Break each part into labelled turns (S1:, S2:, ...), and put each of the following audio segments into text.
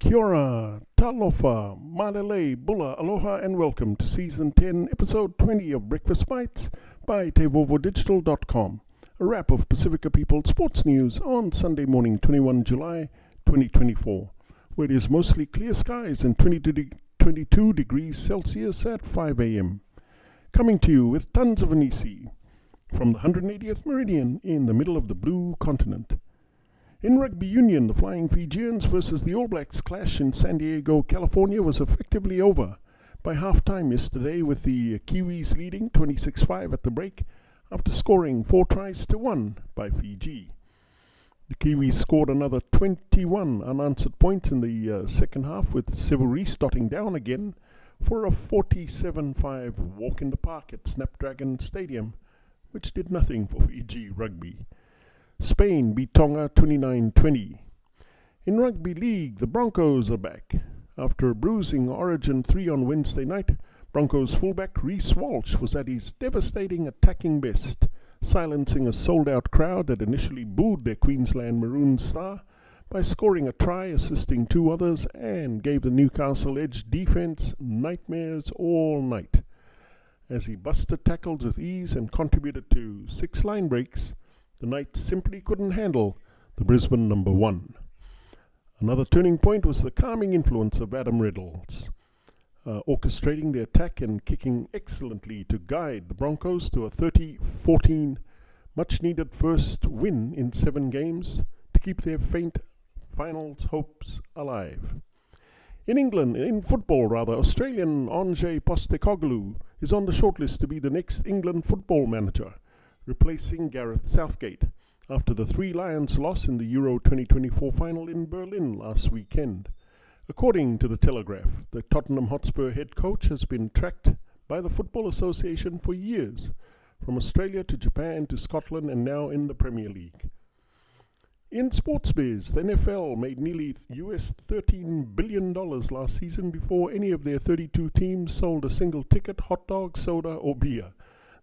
S1: Kia ora, Talofa, Malele, Bula, Aloha and Welcome to Season 10, Episode 20 of Breakfast Bites by TEIVOVOdigital.com, a wrap of Pasifika People sports news on Sunday morning, 21 July 2024, where it is mostly clear skies and 22 degrees Celsius at 5 a.m. Coming to you with tons of hanisi from the 180th meridian in the middle of the blue continent. In Rugby Union, the Flying Fijians versus the All Blacks clash in San Diego, California was effectively over by half-time yesterday, with the Kiwis leading 26-5 at the break after scoring 4 tries to 1 by Fiji. The Kiwis scored another 21 unanswered points in the second half, with Sevu Reece dotting down again for a 47-5 walk in the park at Snapdragon Stadium, which did nothing for Fiji rugby. Spain beat Tonga 29-20. In Rugby League, the Broncos are back. After a bruising Origin 3 on Wednesday night, Broncos fullback Reece Walsh was at his devastating attacking best, silencing a sold-out crowd that initially booed their Queensland Maroons star by scoring a try, assisting 2 others, and gave the Newcastle edge defence nightmares all night. As he busted tackles with ease and contributed to 6 line breaks, the Knights simply couldn't handle the Brisbane No.1. Another turning point was the calming influence of Adam Reynolds, orchestrating the attack and kicking excellently to guide the Broncos to a 30-14 much-needed first win in 7 games to keep their faint finals hopes alive. In football, Australian Ange Postecoglou is on the shortlist to be the next England football manager, replacing Gareth Southgate after the 3 Lions loss in the Euro 2024 final in Berlin last weekend. According to the Telegraph, the Tottenham Hotspur head coach has been tracked by the Football Association for years, from Australia to Japan to Scotland and now in the Premier League. In sports biz, the NFL made nearly US $13 billion last season before any of their 32 teams sold a single ticket, hot dog, soda or beer.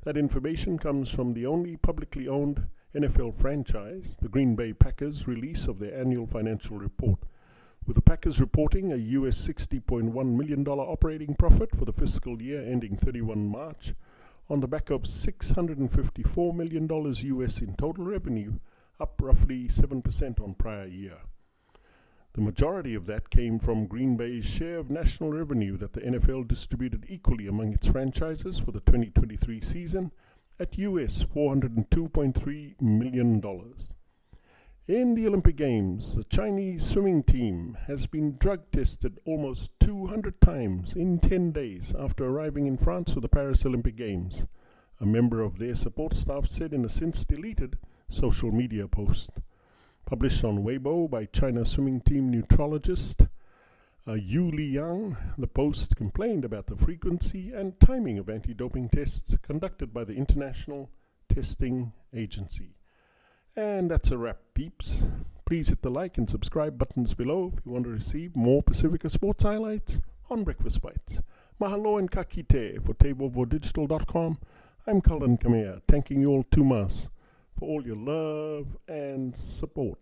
S1: That information comes from the only publicly owned NFL franchise, the Green Bay Packers' release of their annual financial report, with the Packers reporting a US $60.1 million operating profit for the fiscal year ending 31 March on the back of $654 million US in total revenue, up roughly 7% on prior year. The majority of that came from Green Bay's share of national revenue that the NFL distributed equally among its franchises for the 2023 season at US $402.3 million. In the Olympic Games, the Chinese swimming team has been drug tested almost 200 times in 10 days after arriving in France for the Paris Olympic Games, a member of their support staff said in a since deleted social media post. Published on Weibo by China swimming team neutrologist Yu Liang, the post complained about the frequency and timing of anti-doping tests conducted by the International Testing Agency. And that's a wrap, peeps. Please hit the like and subscribe buttons below if you want to receive more Pasifika sports highlights on Breakfast Bites. Mahalo and ka kite for TEIVOVOdigital.com. I'm Cullen Kamea, thanking you all tumas for all your love and support.